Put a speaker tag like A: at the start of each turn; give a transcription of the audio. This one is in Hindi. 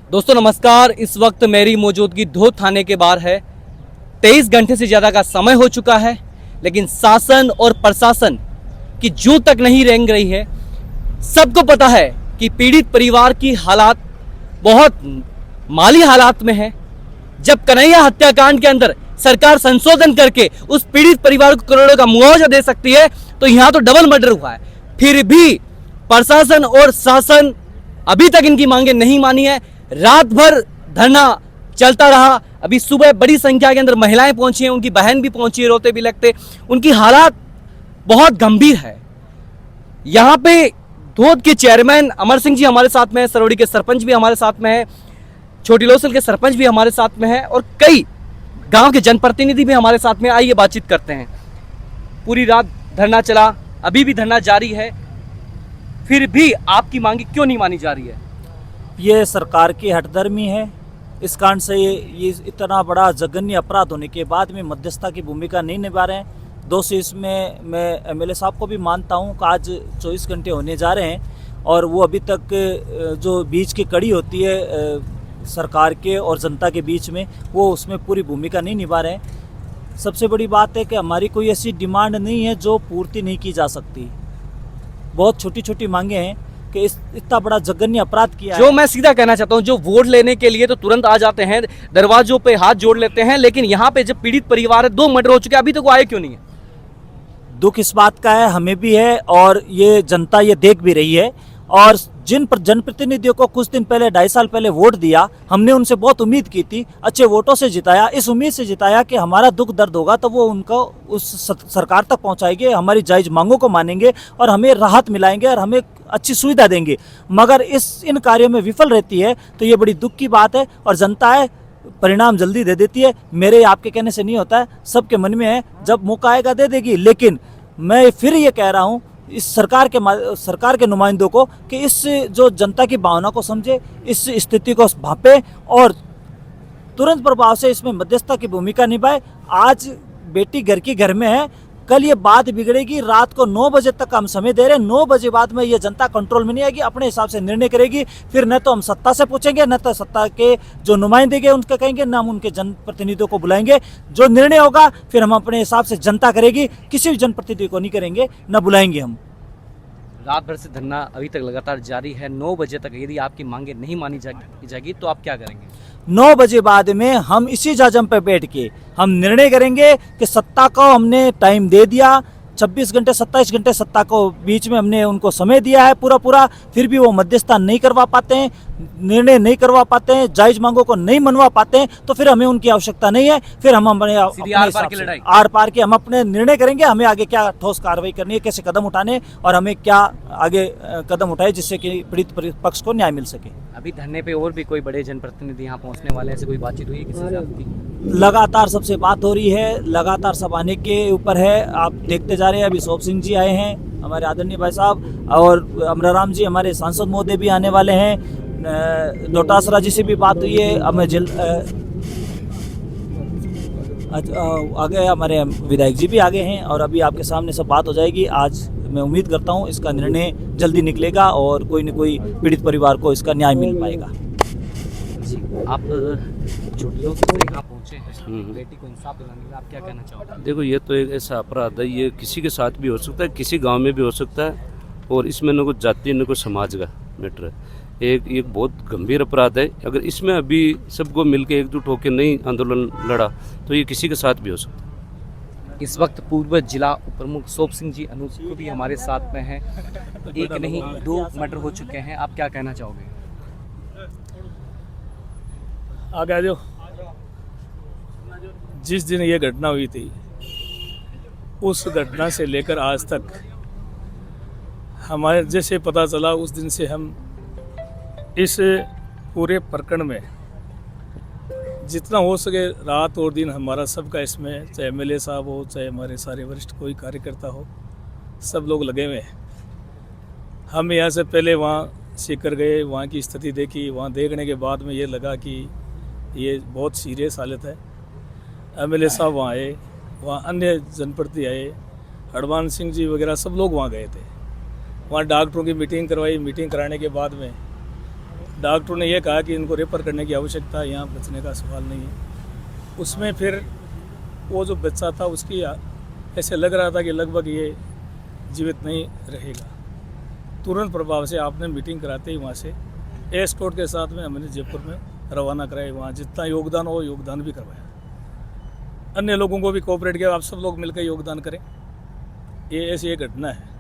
A: दोस्तों नमस्कार। इस वक्त मेरी मौजूदगी धोद थाने के बाहर है। 23 घंटे से ज़्यादा का समय हो चुका है, लेकिन शासन और प्रशासन की जू तक नहीं रेंग रही है। सबको पता है कि पीड़ित परिवार की हालात बहुत माली हालात में है। जब कन्हैया हत्याकांड के अंदर सरकार संशोधन करके उस पीड़ित परिवार को करोड़ों का मुआवजा दे सकती है, तो यहाँ तो डबल मर्डर हुआ है। फिर भी प्रशासन और शासन अभी तक इनकी मांगे नहीं मानी है। रात भर धरना चलता रहा। अभी सुबह बड़ी संख्या के अंदर महिलाएं पहुंची हैं, उनकी बहन भी पहुंची है, रोते भी लगते। उनकी हालात बहुत गंभीर है। यहाँ पे धोद के चेयरमैन अमर सिंह जी हमारे साथ में है, सरवड़ी के सरपंच भी हमारे साथ में है, छोटी लोसल के सरपंच भी हमारे साथ में है और कई गांव के जनप्रतिनिधि भी हमारे साथ में। आइए बातचीत करते हैं। पूरी रात धरना चला, अभी भी धरना जारी है, फिर भी आपकी मांगी क्यों नहीं मानी जा रही है?
B: ये सरकार की हठधर्मी है। इस कारण से ये इतना बड़ा जघन्य अपराध होने के बाद में मध्यस्थता की भूमिका नहीं निभा रहे हैं। दोषी इसमें मैं एमएलए साहब को भी मानता हूं कि आज 24 घंटे होने जा रहे हैं और वो अभी तक जो बीच की कड़ी होती है सरकार के और जनता के बीच में, वो उसमें पूरी भूमिका नहीं निभा रहे हैं। सबसे बड़ी बात है कि हमारी कोई ऐसी डिमांड नहीं है जो पूर्ति नहीं की जा सकती। बहुत छोटी छोटी मांगे हैं कि इतना बड़ा जघन्य अपराध किया
A: जो मैं सीधा कहना चाहता हूं, जो वोट लेने के लिए तो तुरंत आ जाते हैं, दरवाजों पे हाथ जोड़ लेते हैं, लेकिन यहाँ पे जब पीड़ित परिवार है, 2 मर्डर हो चुके हैं, अभी तक वो आए क्यों नहीं है?
B: दुख इस बात का है, हमें भी है और ये जनता ये देख भी रही है। और जिन जनप्रतिनिधियों को कुछ दिन पहले 2.5 साल पहले वोट दिया, हमने उनसे बहुत उम्मीद की थी, अच्छे वोटों से जिताया, इस उम्मीद से जिताया कि हमारा दुख दर्द होगा तो वो उनको उस सरकार तक पहुंचाएंगे, हमारी जायज मांगों को मानेंगे और हमें राहत मिलाएंगे और हमें अच्छी सुविधा देंगे। मगर इन कार्यों में विफल रहती है तो ये बड़ी दुख की बात है और जनता है परिणाम जल्दी दे देती है। मेरे आपके कहने से नहीं होता है, सबके मन में है, जब मौका आएगा दे देगी। लेकिन मैं फिर ये कह रहा हूँ इस सरकार के नुमाइंदों को कि इस जो जनता की भावना को समझे, इस स्थिति को भांपे और तुरंत प्रभाव से इसमें मध्यस्थता की भूमिका निभाए। आज बेटी घर की घर में है, कल ये बात बिगड़ेगी। रात को 9 बजे तक हम समय दे रहे हैं, 9 बजे बाद में ये जनता कंट्रोल में नहीं आएगी, अपने हिसाब से निर्णय करेगी। फिर न तो हम सत्ता से पूछेंगे, न तो सत्ता के जो नुमाइंदे उनके कहेंगे, न हम उनके जनप्रतिनिधियों को बुलाएंगे। जो निर्णय होगा फिर हम अपने हिसाब से जनता करेगी, किसी भी जनप्रतिनिधि को नहीं करेंगे, न बुलाएंगे हम।
A: रात भर से धरना अभी तक लगातार जारी है। 9 बजे तक यदि आपकी मांगे नहीं मानी जाएगी तो आप क्या करेंगे?
B: 9 बजे बाद में हम इसी जाजम पर बैठ के हम निर्णय करेंगे कि सत्ता को हमने टाइम दे दिया, 26 घंटे 27 घंटे सत्ता को बीच में हमने उनको समय दिया है पूरा, फिर भी वो मध्यस्थता नहीं करवा पाते हैं, निर्णय नहीं करवा पाते हैं, जायज मांगों को नहीं मनवा पाते हैं, तो फिर हमें उनकी आवश्यकता नहीं है। फिर हम आर पार के हम अपने निर्णय करेंगे, हमें आगे क्या ठोस कार्रवाई करनी है, कैसे कदम उठाने और हमें क्या आगे कदम उठाए जिससे कि पीड़ित पक्ष को न्याय मिल सके।
A: अभी धरने पे और भी कोई बड़े जनप्रतिनिधि यहाँ पहुँचने वाले हैं, ऐसे कोई बातचीत हुई है किसी से आपकी?
B: लगातार सबसे बात हो रही है, लगातार सब आने के ऊपर है। आप देखते जा रहे हैं, अभी शोभ सिंह जी आए हैं, हमारे आदरणीय भाई साहब, और अमराराम जी हमारे सांसद महोदय भी आने वाले हैं। डोटासरा जी से भी बात हुई है। आगे हमारे विधायक जी भी आगे हैं और अभी आपके सामने सब बात हो जाएगी। आज मैं उम्मीद करता हूं इसका निर्णय जल्दी निकलेगा और कोई न कोई पीड़ित परिवार को इसका न्याय मिल पाएगा।
A: आप छुट्टियों से यहाँ पहुँचे हैं, बेटी को इंसाफ दिलाने के लिए आप क्या कहना चाहोगे?
C: देखो, ये तो एक ऐसा अपराध है, ये किसी के साथ भी हो सकता है, किसी गांव में भी हो सकता है और इसमें न कोई जाति न कोई समाज का मैटर है। एक बहुत गंभीर अपराध है। अगर इसमें अभी सबको मिलकर एकजुट होकर नहीं आंदोलन लड़ा तो ये किसी के साथ भी हो सकता है।
A: इस वक्त पूर्व जिला उप प्रमुख शोभ सिंह जी अनूप भी हमारे साथ में हैं। एक नहीं 2 मर्डर हो चुके हैं, आप क्या कहना चाहोगे?
D: आगे आ जाओ। जिस दिन ये घटना हुई थी उस घटना से लेकर आज तक हमारे जैसे पता चला, उस दिन से हम इस पूरे प्रकरण में जितना हो सके रात और दिन हमारा सबका इसमें, चाहे एमएलए साहब हो, चाहे हमारे सारे वरिष्ठ कोई कार्यकर्ता हो, सब लोग लगे हुए हैं। हम यहाँ से पहले वहाँ सीकर गए, वहाँ की स्थिति देखी, वहाँ देखने के बाद में ये लगा कि ये बहुत सीरियस हालत है। एमएलए साहब वहाँ आए, वहाँ अन्य जनप्रतिनिधि आए, हरमान सिंह जी वगैरह सब लोग वहाँ गए थे। वहाँ डॉक्टरों की मीटिंग करवाई। मीटिंग कराने के बाद में डॉक्टरों ने यह कहा कि इनको रेफर करने की आवश्यकता है, यहाँ बचने का सवाल नहीं है। उसमें फिर वो जो बच्चा था उसकी ऐसे लग रहा था कि लगभग ये जीवित नहीं रहेगा। तुरंत प्रभाव से आपने मीटिंग कराते ही वहाँ से एस्कॉर्ट के साथ में हमने जयपुर में रवाना कराया। वहाँ जितना योगदान हो योगदान भी करवाया, अन्य लोगों को भी कोऑपरेट किया, आप सब लोग मिलकर योगदान करें। ये ऐसी एक घटना है।